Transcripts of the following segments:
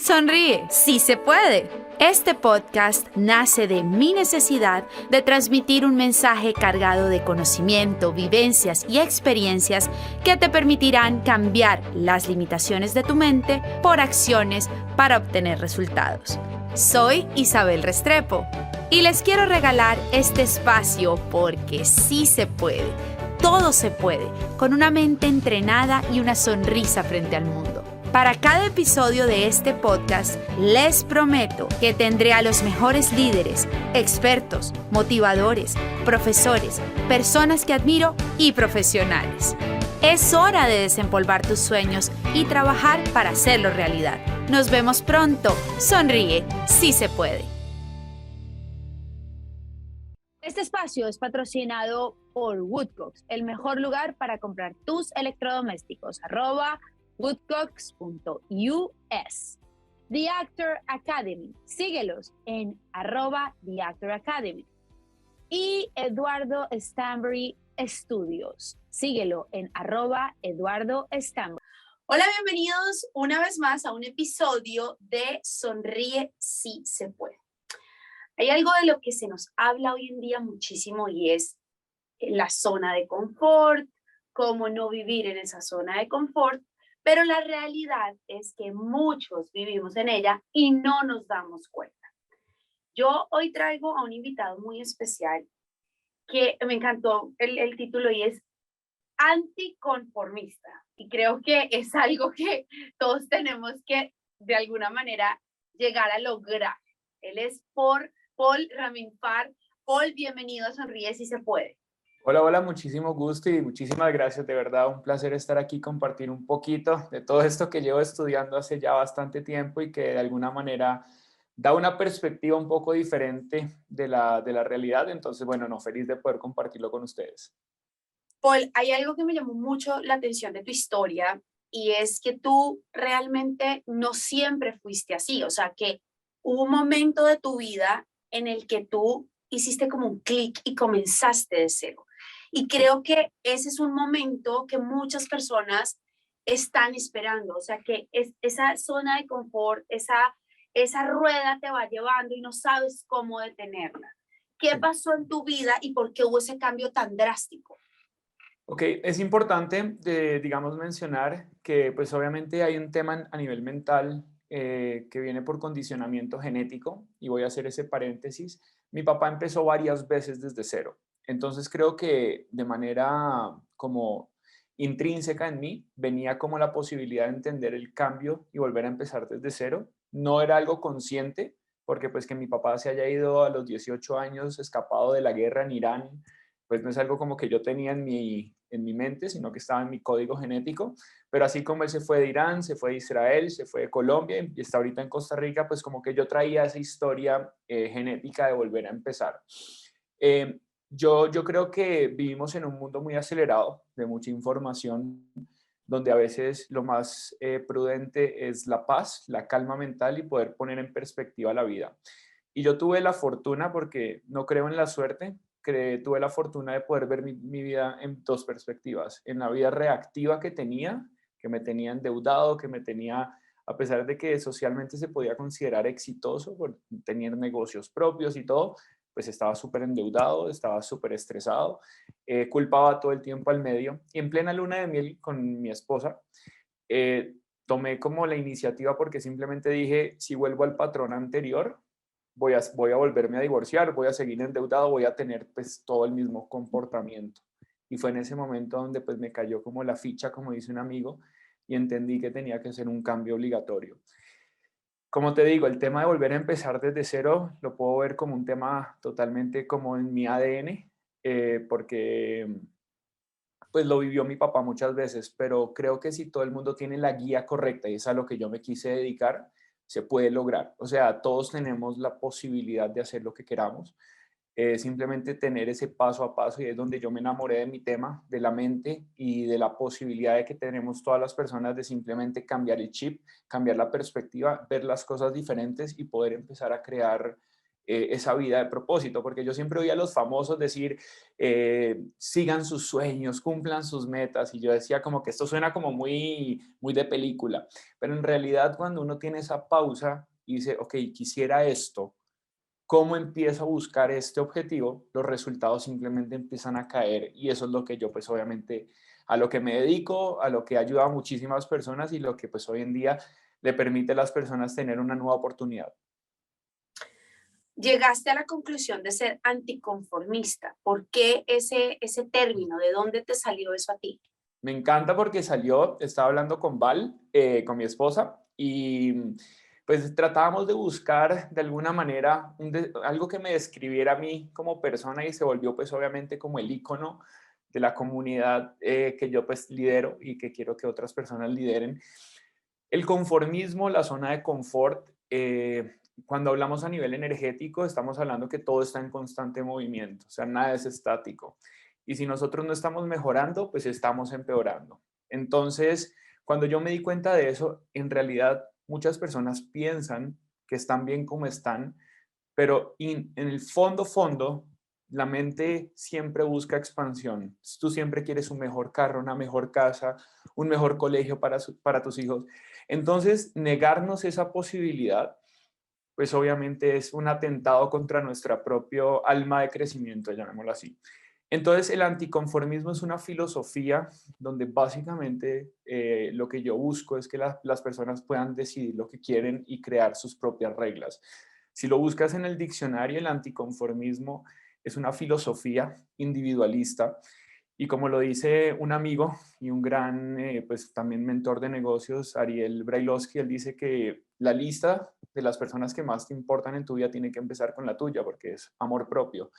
Sonríe, sí se puede. Este podcast nace de mi necesidad de transmitir un mensaje cargado de conocimiento, vivencias y experiencias que te permitirán cambiar las limitaciones de tu mente por acciones para obtener resultados. Soy Isabel Restrepo y les quiero regalar este espacio porque sí se puede. Todo se puede, con una mente entrenada y una sonrisa frente al mundo. Para cada episodio de este podcast, les prometo que tendré a los mejores líderes, expertos, motivadores, profesores, personas que admiro y profesionales. Es hora de desempolvar tus sueños y trabajar para hacerlo realidad. Nos vemos pronto. Sonríe, sí se puede. Este espacio es patrocinado por Woodcocks, el mejor lugar para comprar tus electrodomésticos. @woodcocks.us. The Actor Academy. Síguelos en @The Actor Academy. Y Eduardo Stanbury Studios. Síguelo en @Eduardo Stanbury. Hola, bienvenidos una vez más a un episodio de Sonríe si se puede. Hay algo de lo que se nos habla hoy en día muchísimo y es la zona de confort, cómo no vivir en esa zona de confort, pero la realidad es que muchos vivimos en ella y no nos damos cuenta. Yo hoy traigo a un invitado muy especial que me encantó el título y es anticonformista. Y creo que es algo que todos tenemos que de alguna manera llegar a lograr. Él es Paul Raminfar. Paul, bienvenido a Sonríe si se puede. Hola, muchísimo gusto y muchísimas gracias, de verdad, un placer estar aquí, compartir un poquito de todo esto que llevo estudiando hace ya bastante tiempo y que de alguna manera da una perspectiva un poco diferente de la realidad, entonces, bueno, no, feliz de poder compartirlo con ustedes. Paul, hay algo que me llamó mucho la atención de tu historia y es que tú realmente no siempre fuiste así, o sea, que hubo un momento de tu vida en el que tú hiciste como un clic y comenzaste de cero. Y creo que ese es un momento que muchas personas están esperando, o sea, que esa zona de confort, esa rueda te va llevando y no sabes cómo detenerla. ¿Qué pasó en tu vida y por qué hubo ese cambio tan drástico? Ok, es importante, digamos, mencionar que pues obviamente hay un tema a nivel mental que viene por condicionamiento genético y voy a hacer ese paréntesis. Mi papá empezó varias veces desde cero, entonces creo que de manera como intrínseca en mí venía como la posibilidad de entender el cambio y volver a empezar desde cero. No era algo consciente porque pues que mi papá se haya ido a los 18 años escapado de la guerra en Irán, pues no es algo como que yo tenía en mi mente, sino que estaba en mi código genético, pero así como él se fue de Irán, se fue de Israel, se fue de Colombia y está ahorita en Costa Rica, pues como que yo traía esa historia genética de volver a empezar. Yo creo que vivimos en un mundo muy acelerado, de mucha información, donde a veces lo más prudente es la paz, la calma mental y poder poner en perspectiva la vida. Y yo tuve la fortuna, porque no creo en la suerte, tuve la fortuna de poder ver mi vida en dos perspectivas. En la vida reactiva que me tenía endeudado, que me tenía, a pesar de que socialmente se podía considerar exitoso por tener negocios propios y todo, pues estaba súper endeudado, estaba súper estresado, culpaba todo el tiempo al medio. Y en plena luna de miel con mi esposa, tomé como la iniciativa porque simplemente dije, si vuelvo al patrón anterior, voy a volverme a divorciar, voy a seguir endeudado, voy a tener pues todo el mismo comportamiento. Y fue en ese momento donde pues me cayó como la ficha, como dice un amigo, y entendí que tenía que hacer un cambio obligatorio. Como te digo, el tema de volver a empezar desde cero lo puedo ver como un tema totalmente como en mi ADN, porque pues lo vivió mi papá muchas veces, pero creo que si todo el mundo tiene la guía correcta y es a lo que yo me quise dedicar, se puede lograr. O sea, todos tenemos la posibilidad de hacer lo que queramos. Simplemente tener ese paso a paso y es donde yo me enamoré de mi tema, de la mente y de la posibilidad de que tenemos todas las personas de simplemente cambiar el chip, cambiar la perspectiva, ver las cosas diferentes y poder empezar a crear esa vida de propósito, porque yo siempre oía a los famosos decir, sigan sus sueños, cumplan sus metas, y yo decía como que esto suena como muy, muy de película, pero en realidad cuando uno tiene esa pausa y dice, ok, quisiera esto, ¿cómo empiezo a buscar este objetivo? Los resultados simplemente empiezan a caer, y eso es lo que yo pues obviamente a lo que me dedico, a lo que ayuda a muchísimas personas y lo que pues hoy en día le permite a las personas tener una nueva oportunidad. Llegaste a la conclusión de ser anticonformista. ¿Por qué ese término? ¿De dónde te salió eso a ti? Me encanta porque salió, estaba hablando con Val, con mi esposa, y pues tratábamos de buscar de alguna manera algo que me describiera a mí como persona, y se volvió pues obviamente como el icono de la comunidad que yo pues lidero y que quiero que otras personas lideren. El conformismo, la zona de confort, cuando hablamos a nivel energético, estamos hablando que todo está en constante movimiento, o sea, nada es estático. Y si nosotros no estamos mejorando, pues estamos empeorando. Entonces, cuando yo me di cuenta de eso, en realidad muchas personas piensan que están bien como están, pero en el fondo, la mente siempre busca expansión. Tú siempre quieres un mejor carro, una mejor casa, un mejor colegio para tus hijos. Entonces, negarnos esa posibilidad, pues obviamente es un atentado contra nuestra propia alma de crecimiento, llamémoslo así. Entonces, el anticonformismo es una filosofía donde básicamente lo que yo busco es que las personas puedan decidir lo que quieren y crear sus propias reglas. Si lo buscas en el diccionario, el anticonformismo es una filosofía individualista, y como lo dice un amigo y un gran, pues también mentor de negocios, Ariel Brailovsky, él dice que la lista de las personas que más te importan en tu vida tiene que empezar con la tuya, porque es amor propio.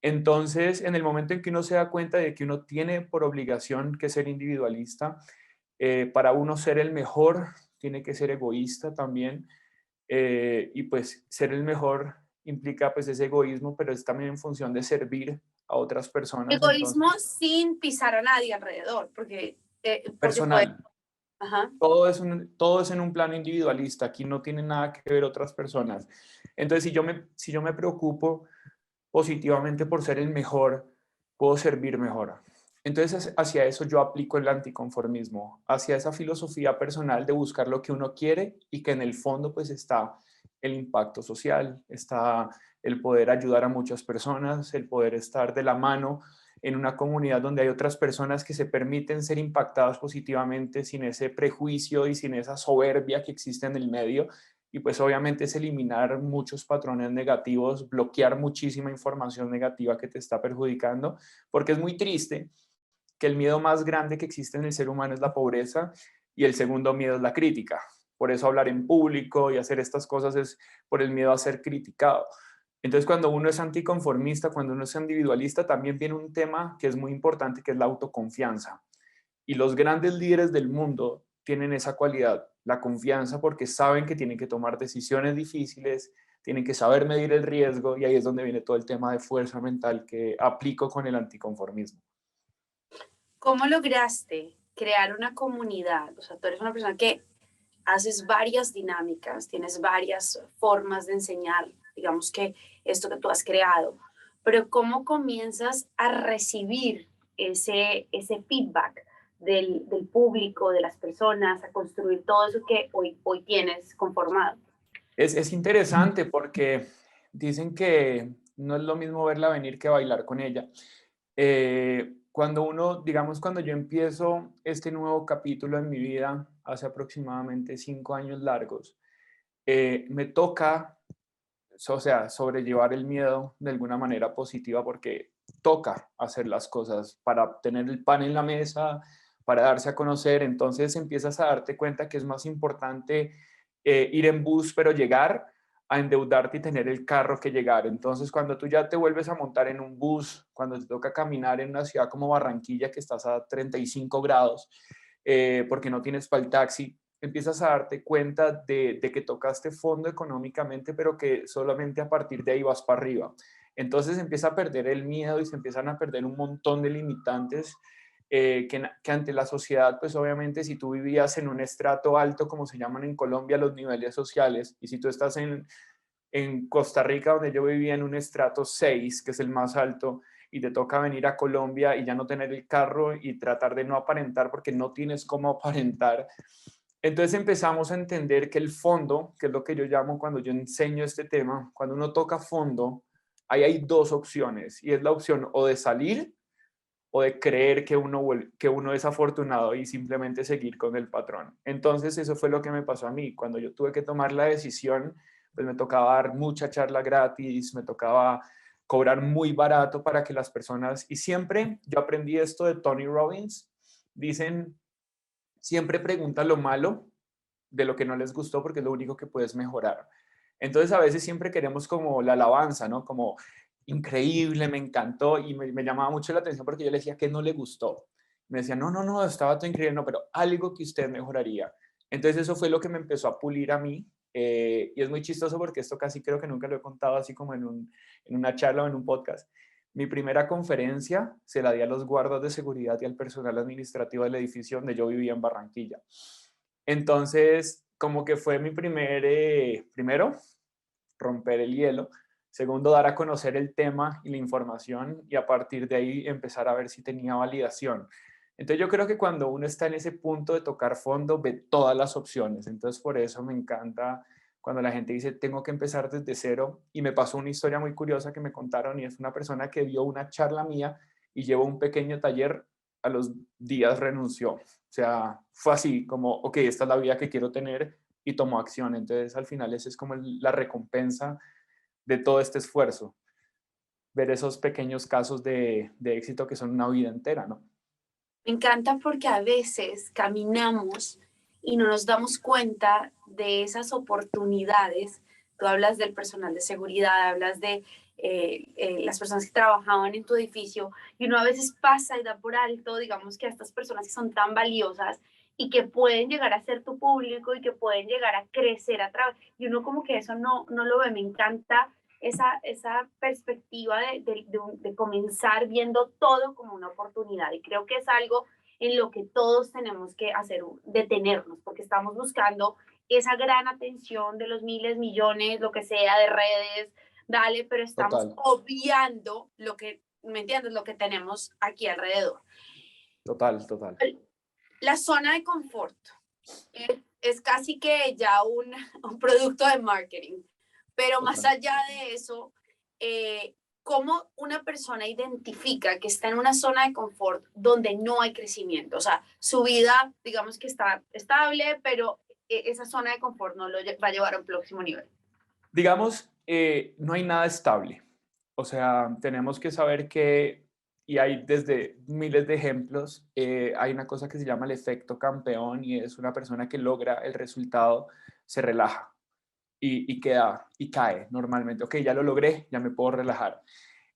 Entonces, en el momento en que uno se da cuenta de que uno tiene por obligación que ser individualista, para uno ser el mejor, tiene que ser egoísta también, y pues ser el mejor implica pues ese egoísmo, pero es también en función de servir a otras personas. Entonces, Egoísmo sin pisar a nadie alrededor, porque puede. personal, Ajá. todo es en un plano individualista, aquí no tiene nada que ver otras personas. Entonces, si yo me preocupo positivamente por ser el mejor, puedo servir mejor. Entonces, hacia eso yo aplico el anticonformismo, hacia esa filosofía personal de buscar lo que uno quiere, y que en el fondo pues está el impacto social, está el poder ayudar a muchas personas, el poder estar de la mano en una comunidad donde hay otras personas que se permiten ser impactadas positivamente sin ese prejuicio y sin esa soberbia que existe en el medio. Y pues obviamente es eliminar muchos patrones negativos, bloquear muchísima información negativa que te está perjudicando, porque es muy triste que el miedo más grande que existe en el ser humano es la pobreza, y el segundo miedo es la crítica. Por eso hablar en público y hacer estas cosas es por el miedo a ser criticado. Entonces, cuando uno es anticonformista, cuando uno es individualista, también viene un tema que es muy importante, que es la autoconfianza. Y los grandes líderes del mundo tienen esa cualidad, la confianza, porque saben que tienen que tomar decisiones difíciles, tienen que saber medir el riesgo, y ahí es donde viene todo el tema de fuerza mental que aplico con el anticonformismo. ¿Cómo lograste crear una comunidad? O sea, tú eres una persona que haces varias dinámicas, tienes varias formas de enseñar, digamos que esto que tú has creado, pero ¿cómo comienzas a recibir ese feedback del público, de las personas, a construir todo eso que hoy tienes conformado? Es interesante porque dicen que no es lo mismo verla venir que bailar con ella. Cuando uno, digamos, cuando yo empiezo este nuevo capítulo en mi vida, hace aproximadamente 5 años largos, me toca, o sea, sobrellevar el miedo de alguna manera positiva, porque toca hacer las cosas para tener el pan en la mesa, para darse a conocer. Entonces empiezas a darte cuenta que es más importante ir en bus pero llegar, a endeudarte y tener el carro que llegar. Entonces, cuando tú ya te vuelves a montar en un bus, cuando te toca caminar en una ciudad como Barranquilla, que estás a 35 grados, porque no tienes para el taxi, empiezas a darte cuenta de que tocaste fondo económicamente, pero que solamente a partir de ahí vas para arriba. Entonces empieza a perder el miedo y se empiezan a perder un montón de limitantes, que ante la sociedad, pues obviamente si tú vivías en un estrato alto, como se llaman en Colombia los niveles sociales, y si tú estás en Costa Rica, donde yo vivía en un estrato 6, que es el más alto, y te toca venir a Colombia y ya no tener el carro y tratar de no aparentar porque no tienes cómo aparentar. Entonces empezamos a entender que el fondo, que es lo que yo llamo cuando yo enseño este tema, cuando uno toca fondo, ahí hay dos opciones, y es la opción o de salir o de creer que uno es afortunado y simplemente seguir con el patrón. Entonces eso fue lo que me pasó a mí. Cuando yo tuve que tomar la decisión, pues me tocaba dar mucha charla gratis, me tocaba cobrar muy barato para que las personas, y siempre yo aprendí esto de Tony Robbins, dicen, siempre pregunta lo malo de lo que no les gustó porque es lo único que puedes mejorar. Entonces a veces siempre queremos como la alabanza, ¿no? Como increíble, me encantó, y me llamaba mucho la atención porque yo le decía que no le gustó. Me decía, no, no, no, estaba todo increíble, no, pero algo que usted mejoraría. Entonces eso fue lo que me empezó a pulir a mí, y es muy chistoso porque esto casi creo que nunca lo he contado así como en una charla o en un podcast. Mi primera conferencia se la di a los guardas de seguridad y al personal administrativo del edificio donde yo vivía en Barranquilla. Entonces, como que fue mi primero, romper el hielo. Segundo, dar a conocer el tema y la información, y a partir de ahí empezar a ver si tenía validación. Entonces yo creo que cuando uno está en ese punto de tocar fondo, ve todas las opciones. Entonces por eso me encanta cuando la gente dice, tengo que empezar desde cero. Y me pasó una historia muy curiosa que me contaron, y es una persona que vio una charla mía y llevó un pequeño taller, a los días renunció. O sea, fue así como, ok, esta es la vida que quiero tener, y tomó acción. Entonces al final esa es como la recompensa de todo este esfuerzo, ver esos pequeños casos de éxito que son una vida entera, ¿no? Me encanta porque a veces caminamos y no nos damos cuenta de esas oportunidades. Tú hablas del personal de seguridad, hablas de las personas que trabajaban en tu edificio, y uno a veces pasa y da por alto, digamos, que a estas personas que son tan valiosas y que pueden llegar a ser tu público y que pueden llegar a crecer a través, y uno como que eso no lo ve. Me encanta esa perspectiva de comenzar viendo todo como una oportunidad, y creo que es algo en lo que todos tenemos que hacer, detenernos, porque estamos buscando esa gran atención de los miles, millones, lo que sea, de redes, dale, pero estamos Total, obviando lo que, ¿me entiendes? Lo que tenemos aquí alrededor. total, total. La zona de confort es casi que ya un producto de marketing. Pero más Total. allá de eso, ¿cómo una persona identifica que está en una zona de confort donde no hay crecimiento? O sea, su vida, digamos que está estable, pero esa zona de confort no lo va a llevar a un próximo nivel. Digamos, no hay nada estable. O sea, tenemos que saber que, y hay desde miles de ejemplos, hay una cosa que se llama el efecto campeón, y es una persona que logra el resultado, se relaja y queda y cae normalmente. Ok, ya lo logré, ya me puedo relajar.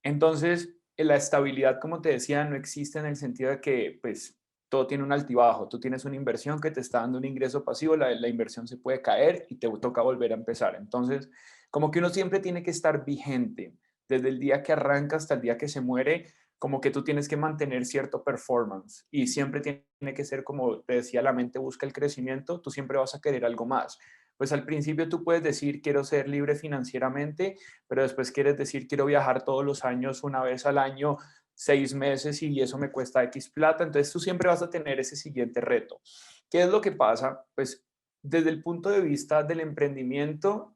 Entonces, la estabilidad, como te decía, no existe en el sentido de que, pues, todo tiene un altibajo. Tú tienes una inversión que te está dando un ingreso pasivo, la inversión se puede caer y te toca volver a empezar. Entonces, como que uno siempre tiene que estar vigente, desde el día que arranca hasta el día que se muere, como que tú tienes que mantener cierto performance, y siempre tiene que ser, como te decía, la mente busca el crecimiento, tú siempre vas a querer algo más. Pues al principio tú puedes decir, quiero ser libre financieramente, pero después quieres decir, quiero viajar todos los años, una vez al año, 6 meses, y eso me cuesta X plata. Entonces tú siempre vas a tener ese siguiente reto. ¿Qué es lo que pasa? Pues desde el punto de vista del emprendimiento,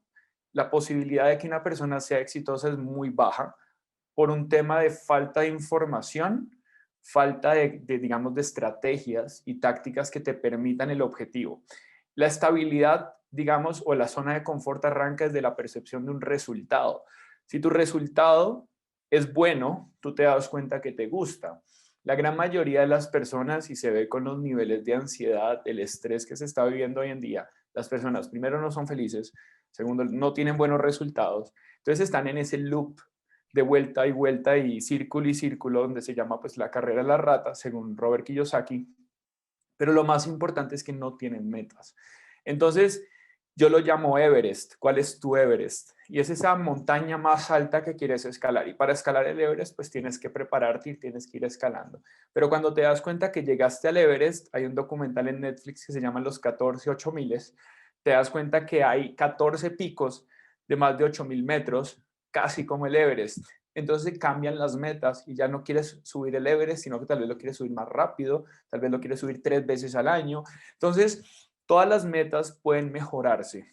la posibilidad de que una persona sea exitosa es muy baja por un tema de falta de información, falta digamos, de estrategias y tácticas que te permitan el objetivo. La estabilidad, digamos, o la zona de confort arranca desde la percepción de un resultado. Si tu resultado es bueno, tú te das cuenta que te gusta. La gran mayoría de las personas, y se ve con los niveles de ansiedad, el estrés que se está viviendo hoy en día, las personas, primero, no son felices, segundo, no tienen buenos resultados, entonces están en ese loop de vuelta y círculo, donde se llama pues la carrera de la rata, según Robert Kiyosaki. Pero lo más importante es que no tienen metas. Entonces, yo lo llamo Everest. ¿Cuál es tu Everest? Y es esa montaña más alta que quieres escalar. Y para escalar el Everest, pues tienes que prepararte y tienes que ir escalando. Pero cuando te das cuenta que llegaste al Everest, hay un documental en Netflix que se llama Los 14 8000. Te das cuenta que hay 14 picos de más de 8.000 metros, casi como el Everest. Entonces se cambian las metas y ya no quieres subir el Everest, sino que tal vez lo quieres subir más rápido, tal vez lo quieres subir 3 veces al año. Entonces, todas las metas pueden mejorarse.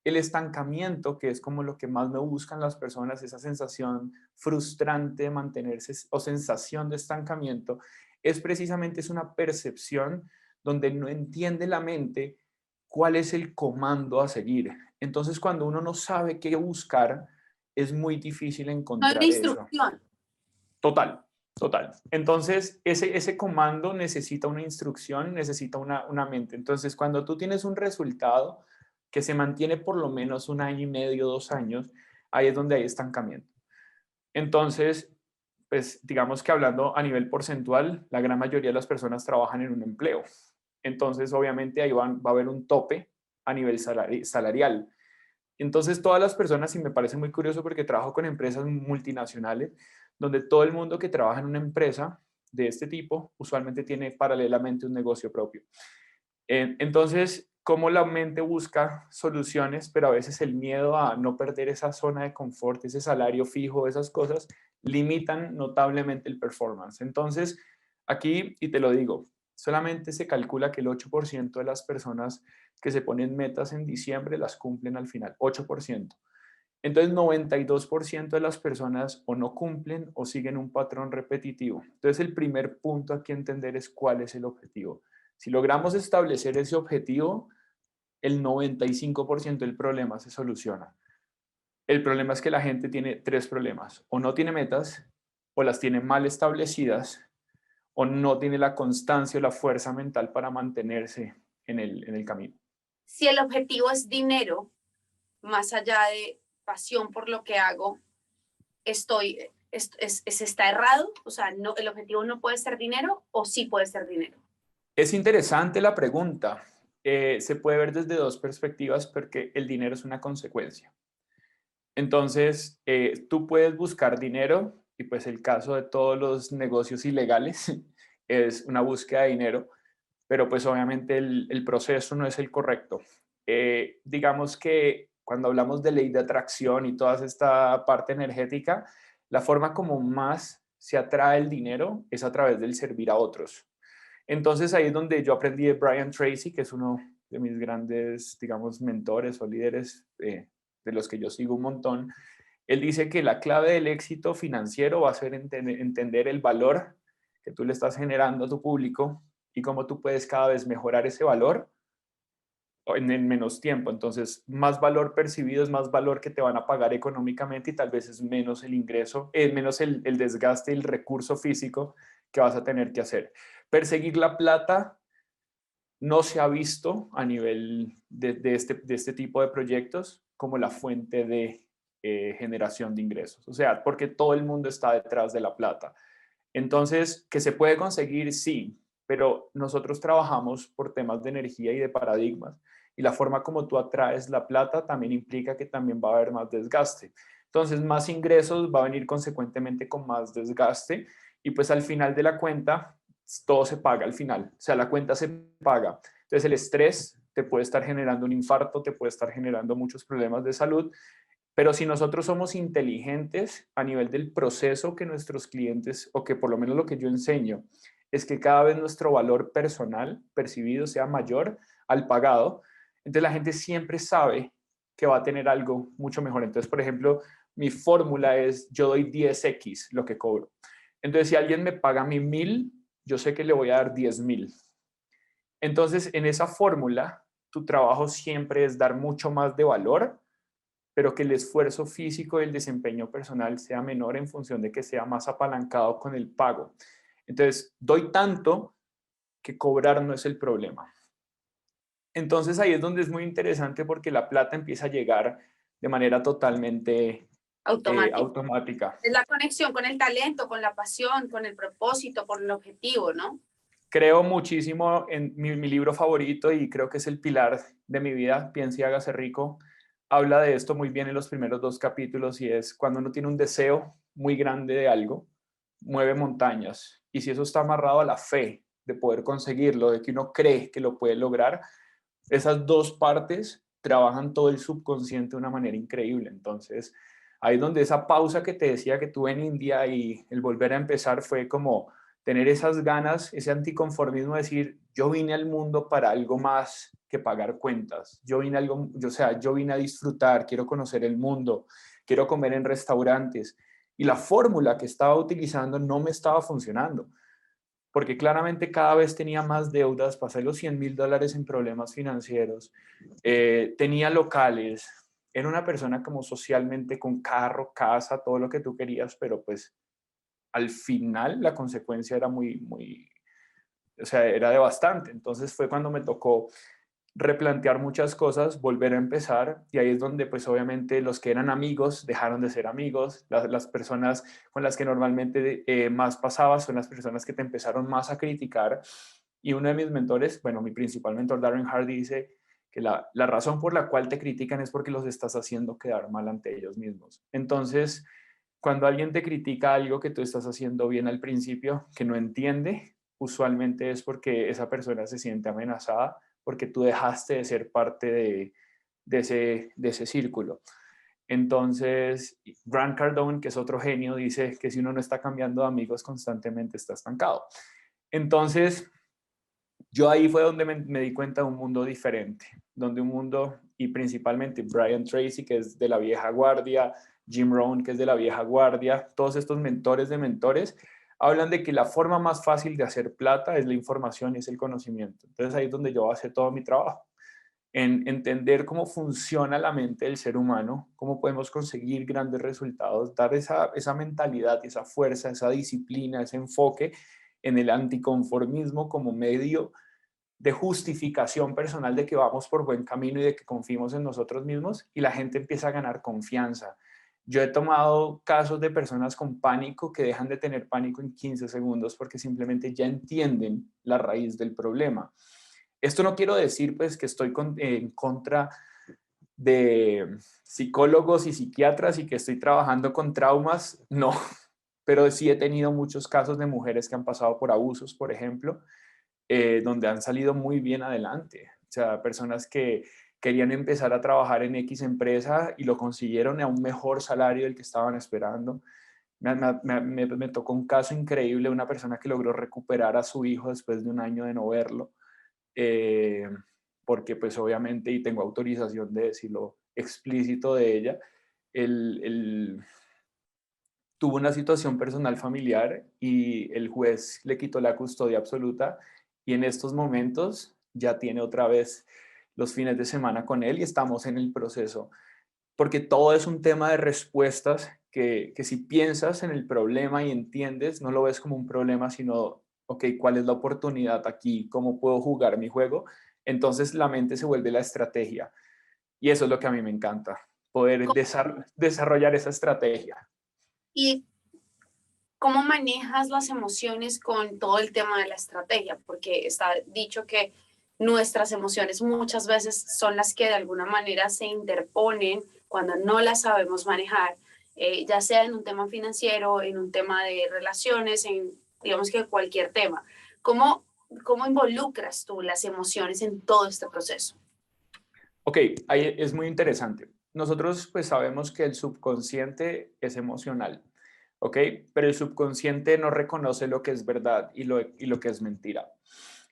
El estancamiento, que es como lo que más me buscan las personas, esa sensación frustrante de mantenerse o sensación de estancamiento, es precisamente es una percepción donde no entiende la mente cuál es el comando a seguir. Entonces, cuando uno no sabe qué buscar, es muy difícil No hay una encontrar eso. instrucción. Total, total. Entonces, ese comando necesita una instrucción, necesita una mente. Entonces, cuando tú tienes un resultado que se mantiene por lo menos 1 año y medio, 2 años, ahí es donde hay estancamiento. Entonces, pues digamos que hablando a nivel porcentual, la gran mayoría de las personas trabajan en un empleo. Entonces, obviamente, ahí va a haber un tope a nivel salarial. Entonces, todas las personas, y me parece muy curioso porque trabajo con empresas multinacionales, donde todo el mundo que trabaja en una empresa de este tipo usualmente tiene paralelamente un negocio propio. Entonces, cómo la mente busca soluciones, pero a veces el miedo a no perder esa zona de confort, ese salario fijo, esas cosas, limitan notablemente el performance. Entonces, aquí, y te lo digo, solamente se calcula que el 8% de las personas que se ponen metas en diciembre las cumplen al final, 8%. Entonces, 92% de las personas o no cumplen o siguen un patrón repetitivo. Entonces, el primer punto aquí a entender es cuál es el objetivo. Si logramos establecer ese objetivo, el 95% del problema se soluciona. El problema es que la gente tiene 3 problemas: o no tiene metas, o las tiene mal establecidas, o no tiene la constancia o la fuerza mental para mantenerse en el camino. Si el objetivo es dinero, más allá de pasión por lo que hago, está errado. O sea, no, el objetivo no puede ser dinero o sí puede ser dinero. Es interesante la pregunta. Se puede ver desde dos perspectivas porque el dinero es una consecuencia. Entonces, tú puedes buscar dinero y pues el caso de todos los negocios ilegales es una búsqueda de dinero, pero pues obviamente el proceso no es el correcto. Digamos que cuando hablamos de ley de atracción y toda esta parte energética, la forma como más se atrae el dinero es a través del servir a otros. Entonces ahí es donde yo aprendí de Brian Tracy, que es uno de mis grandes, digamos, mentores o líderes de los que yo sigo un montón. Él dice que la clave del éxito financiero va a ser entender el valor que tú le estás generando a tu público y cómo tú puedes cada vez mejorar ese valor en menos tiempo. Entonces, más valor percibido es más valor que te van a pagar económicamente y tal vez es menos el ingreso, menos el desgaste y el recurso físico que vas a tener que hacer. Perseguir la plata no se ha visto a nivel de este tipo de proyectos como la fuente de generación de ingresos. O sea, porque todo el mundo está detrás de la plata. Entonces, ¿que se puede conseguir? Sí, pero nosotros trabajamos por temas de energía y de paradigmas. Y la forma como tú atraes la plata también implica que también va a haber más desgaste. Entonces, más ingresos va a venir consecuentemente con más desgaste. Y pues al final de la cuenta, todo se paga al final. O sea, la cuenta se paga. Entonces, el estrés te puede estar generando un infarto, te puede estar generando muchos problemas de salud. Pero si nosotros somos inteligentes a nivel del proceso que nuestros clientes, o que por lo menos lo que yo enseño, es que cada vez nuestro valor personal percibido sea mayor al pagado, entonces la gente siempre sabe que va a tener algo mucho mejor. Entonces, por ejemplo, mi fórmula es: yo doy 10x lo que cobro. Entonces, si alguien me paga a mí 1.000, yo sé que le voy a dar 10.000. Entonces, en esa fórmula, tu trabajo siempre es dar mucho más de valor, pero que el esfuerzo físico y el desempeño personal sea menor en función de que sea más apalancado con el pago. Entonces, doy tanto que cobrar no es el problema. Entonces, ahí es donde es muy interesante porque la plata empieza a llegar de manera totalmente Automático. automática. Es la conexión con el talento, con la pasión, con el propósito, con el objetivo, ¿no? Creo muchísimo en mi libro favorito y creo que es el pilar de mi vida, Piense y hágase rico. Habla de esto muy bien en los primeros 2 capítulos y es: cuando uno tiene un deseo muy grande de algo, mueve montañas. Y si eso está amarrado a la fe de poder conseguirlo, de que uno cree que lo puede lograr, esas dos partes trabajan todo el subconsciente de una manera increíble. Entonces, ahí es donde esa pausa que te decía que tuve en India y el volver a empezar fue como tener esas ganas, ese anticonformismo, de decir, yo vine al mundo para algo más que pagar cuentas. Yo vine a disfrutar, quiero conocer el mundo, quiero comer en restaurantes. Y la fórmula que estaba utilizando no me estaba funcionando, porque claramente cada vez tenía más deudas, pasé los $100,000 en problemas financieros, tenía locales, era una persona como socialmente con carro, casa, todo lo que tú querías, pero pues al final la consecuencia era o sea, era devastante. Entonces fue cuando me tocó replantear muchas cosas, volver a empezar, y ahí es donde pues obviamente los que eran amigos dejaron de ser amigos, las personas con las que normalmente más pasabas son las personas que te empezaron más a criticar, y uno de mis mentores, bueno, mi principal mentor, Darren Hardy, dice que la razón por la cual te critican es porque los estás haciendo quedar mal ante ellos mismos. Entonces, cuando alguien te critica algo que tú estás haciendo bien al principio, que no entiende, usualmente es porque esa persona se siente amenazada, porque tú dejaste de ser parte de ese círculo. Entonces, Grant Cardone, que es otro genio, dice que si uno no está cambiando de amigos constantemente, está estancado. Entonces, yo ahí fue donde me di cuenta de un mundo diferente, donde un mundo, y principalmente Brian Tracy, que es de la vieja guardia, Jim Rohn, que es de la vieja guardia, todos estos mentores de mentores, hablan de que la forma más fácil de hacer plata es la información y es el conocimiento. Entonces ahí es donde yo hago todo mi trabajo, en entender cómo funciona la mente del ser humano, cómo podemos conseguir grandes resultados, dar esa mentalidad, esa fuerza, esa disciplina, ese enfoque en el anticonformismo como medio de justificación personal de que vamos por buen camino y de que confiemos en nosotros mismos, y la gente empieza a ganar confianza. Yo he tomado casos de personas con pánico que dejan de tener pánico en 15 segundos porque simplemente ya entienden la raíz del problema. Esto no quiero decir pues que estoy en contra de psicólogos y psiquiatras y que estoy trabajando con traumas, no, pero sí he tenido muchos casos de mujeres que han pasado por abusos, por ejemplo, donde han salido muy bien adelante. O sea, personas que querían empezar a trabajar en X empresa y lo consiguieron a un mejor salario del que estaban esperando. Me tocó un caso increíble, una persona que logró recuperar a su hijo después de un año de no verlo, eh, porque pues obviamente, y tengo autorización de decirlo explícito de ella, el tuvo una situación personal familiar y el juez le quitó la custodia absoluta, y en estos momentos ya tiene otra vez los fines de semana con él y estamos en el proceso, porque todo es un tema de respuestas que si piensas en el problema y entiendes, no lo ves como un problema, sino, ok, ¿cuál es la oportunidad aquí? ¿Cómo puedo jugar mi juego? Entonces la mente se vuelve la estrategia, y eso es lo que a mí me encanta, poder desarrollar esa estrategia. ¿Y cómo manejas las emociones con todo el tema de la estrategia? Porque está dicho que nuestras emociones muchas veces son las que de alguna manera se interponen cuando no las sabemos manejar, ya sea en un tema financiero, en un tema de relaciones, en digamos que cualquier tema. ¿Cómo involucras tú las emociones en todo este proceso? Ok, ahí es muy interesante. Nosotros pues sabemos que el subconsciente es emocional, ¿ok? Pero el subconsciente no reconoce lo que es verdad y lo que es mentira.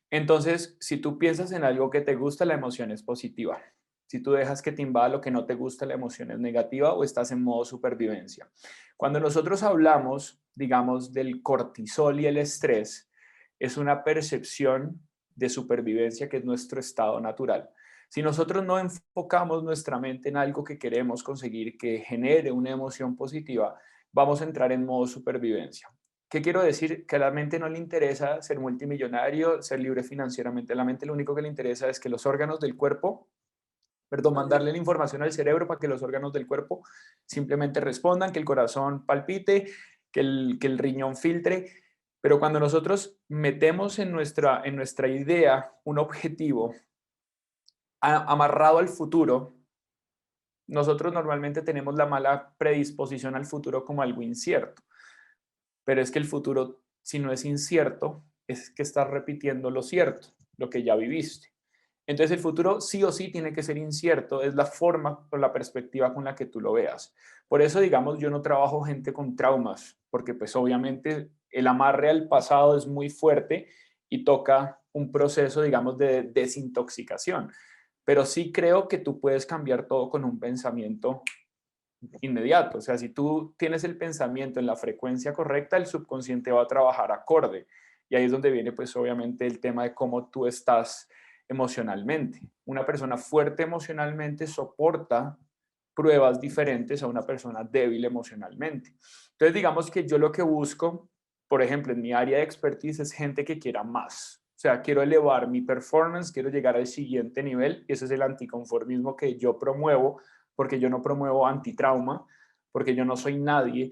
Entonces, si tú piensas en algo que te gusta, la emoción es positiva. Si tú dejas que te invada lo que no te gusta, la emoción es negativa o estás en modo supervivencia. Cuando nosotros hablamos, digamos, del cortisol y el estrés, es una percepción de supervivencia que es nuestro estado natural. Si nosotros no enfocamos nuestra mente en algo que queremos conseguir, que genere una emoción positiva, vamos a entrar en modo supervivencia. ¿Qué quiero decir? Que a la mente no le interesa ser multimillonario, ser libre financieramente. A la mente lo único que le interesa es que los órganos del cuerpo, perdón, mandarle la información al cerebro para que los órganos del cuerpo simplemente respondan, que el corazón palpite, que el riñón filtre. Pero cuando nosotros metemos en nuestra idea un objetivo amarrado al futuro, nosotros normalmente tenemos la mala predisposición al futuro como algo incierto. Pero es que el futuro, si no es incierto, es que estás repitiendo lo cierto, lo que ya viviste. Entonces el futuro sí o sí tiene que ser incierto, es la forma o la perspectiva con la que tú lo veas. Por eso, digamos, yo no trabajo gente con traumas, porque pues obviamente el amarre al pasado es muy fuerte y toca un proceso, digamos, de desintoxicación. Pero sí creo que tú puedes cambiar todo con un pensamiento inmediato. O sea, si tú tienes el pensamiento en la frecuencia correcta, el subconsciente va a trabajar acorde. Y ahí es donde viene, pues, obviamente el tema de cómo tú estás emocionalmente. Una persona fuerte emocionalmente soporta pruebas diferentes a una persona débil emocionalmente. Entonces, digamos que yo lo que busco, por ejemplo, en mi área de expertise es gente que quiera más. O sea, quiero elevar mi performance, quiero llegar al siguiente nivel y ese es el anticonformismo que yo promuevo porque yo no promuevo antitrauma, porque yo no soy nadie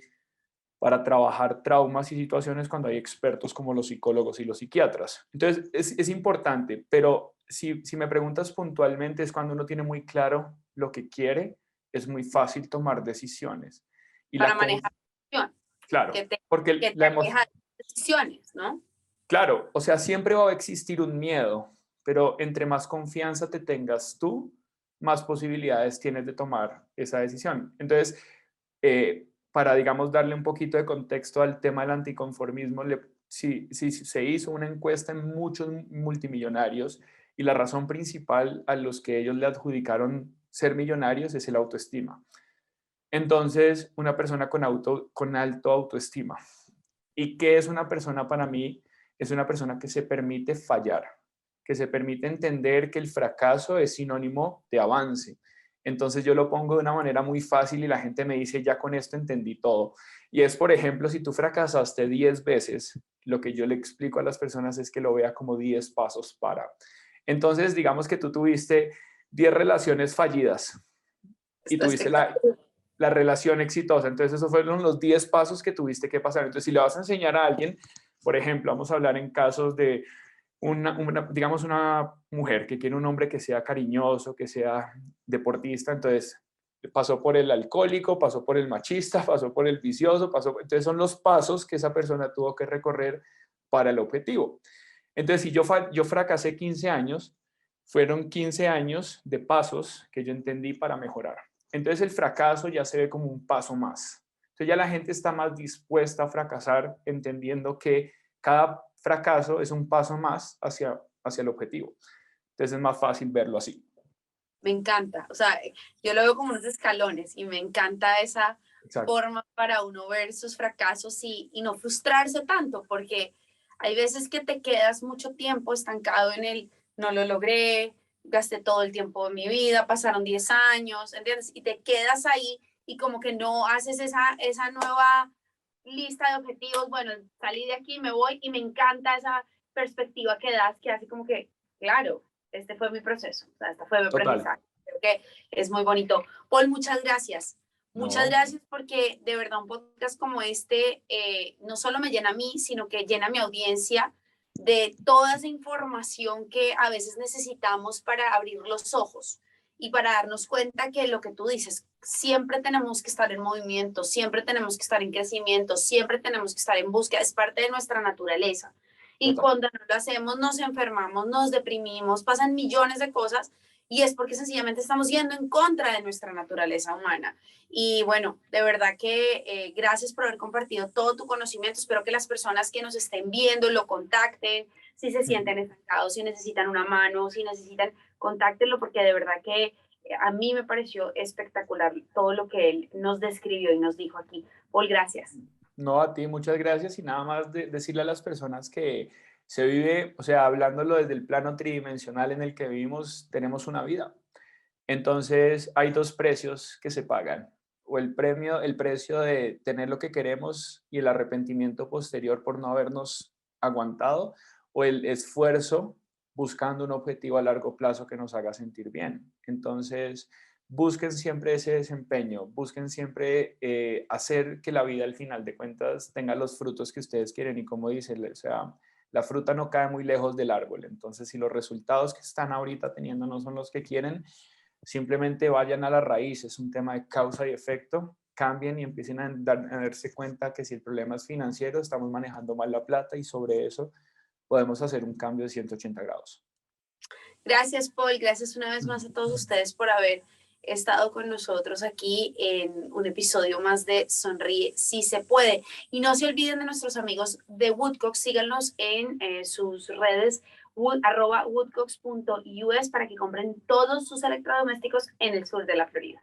para trabajar traumas y situaciones cuando hay expertos como los psicólogos y los psiquiatras. Entonces, es importante, pero si me preguntas puntualmente, es cuando uno tiene muy claro lo que quiere, es muy fácil tomar decisiones. Y para manejar la emoción, claro, que te, porque que te la emoción, aleja de decisiones, ¿no? claro, o sea, siempre va a existir un miedo, pero entre más confianza te tengas tú, más posibilidades tienes de tomar esa decisión. Entonces, para, digamos, darle un poquito de contexto al tema del anticonformismo, si se hizo una encuesta en muchos multimillonarios y la razón principal a los que ellos le adjudicaron ser millonarios es el autoestima. Entonces, una persona con alto autoestima. ¿Y qué es una persona para mí? Es una persona que se permite fallar, que se permite entender que el fracaso es sinónimo de avance. Entonces yo lo pongo de una manera muy fácil y la gente me dice, ya con esto entendí todo. Y es, por ejemplo, si tú fracasaste 10 veces, lo que yo le explico a las personas es que lo vea como 10 pasos para. Entonces, digamos que tú tuviste 10 relaciones fallidas y Está tuviste espectacular. la relación exitosa. Entonces, esos fueron los 10 pasos que tuviste que pasar. Entonces, si le vas a enseñar a alguien, por ejemplo, vamos a hablar en casos de digamos, una mujer que quiere un hombre que sea cariñoso, que sea deportista, entonces pasó por el alcohólico, pasó por el machista, pasó por el vicioso, entonces son los pasos que esa persona tuvo que recorrer para el objetivo. Entonces, si yo fracasé 15 años, fueron 15 años de pasos que yo entendí para mejorar. Entonces, el fracaso ya se ve como un paso más. Entonces, ya la gente está más dispuesta a fracasar, entendiendo que cada fracaso es un paso más hacia el objetivo. Entonces, es más fácil verlo así. Me encanta, o sea, yo lo veo como unos escalones y me encanta esa Exacto. forma para uno ver sus fracasos y no frustrarse tanto, porque hay veces que te quedas mucho tiempo estancado en el no lo logré, gasté todo el tiempo de mi vida, pasaron 10 años, ¿entiendes? Y te quedas ahí y como que no haces esa nueva lista de objetivos, bueno, salí de aquí, me voy y me encanta esa perspectiva que das, que hace como que, claro, este fue mi proceso, o sea, este fue mi Total. aprendizaje. Creo que es muy bonito. Paul, muchas gracias. Muchas No, gracias porque de verdad un podcast como este no solo me llena a mí, sino que llena a mi audiencia de toda esa información que a veces necesitamos para abrir los ojos y para darnos cuenta que lo que tú dices, siempre tenemos que estar en movimiento, siempre tenemos que estar en crecimiento, siempre tenemos que estar en búsqueda, es parte de nuestra naturaleza. Y total. cuando no lo hacemos, nos enfermamos, nos deprimimos, pasan millones de cosas y es porque sencillamente estamos yendo en contra de nuestra naturaleza humana. Y bueno, de verdad que gracias por haber compartido todo tu conocimiento. Espero que las personas que nos estén viendo lo contacten, si se sienten estancados, si necesitan una mano, si necesitan, contáctenlo porque de verdad que a mí me pareció espectacular todo lo que él nos describió y nos dijo aquí. Paul, gracias. No, a ti, muchas gracias y nada más decirle a las personas que se vive, o sea, hablándolo desde el plano tridimensional en el que vivimos, tenemos una vida. Entonces, hay dos precios que se pagan, o el precio de tener lo que queremos y el arrepentimiento posterior por no habernos aguantado, o el esfuerzo buscando un objetivo a largo plazo que nos haga sentir bien. Entonces, busquen siempre ese desempeño, busquen siempre hacer que la vida al final de cuentas tenga los frutos que ustedes quieren y como dicen, o sea, la fruta no cae muy lejos del árbol, entonces si los resultados que están ahorita teniendo no son los que quieren, simplemente vayan a la raíz, es un tema de causa y efecto, cambien y empiecen a darse cuenta que si el problema es financiero, estamos manejando mal la plata y sobre eso podemos hacer un cambio de 180 grados. Gracias, Paul. Gracias una vez más a todos ustedes por haber estado con nosotros aquí en un episodio más de Sonríe Si Se Puede. Y no se olviden de nuestros amigos de Woodcox. Síganos en sus redes @woodcox.us para que compren todos sus electrodomésticos en el sur de la Florida.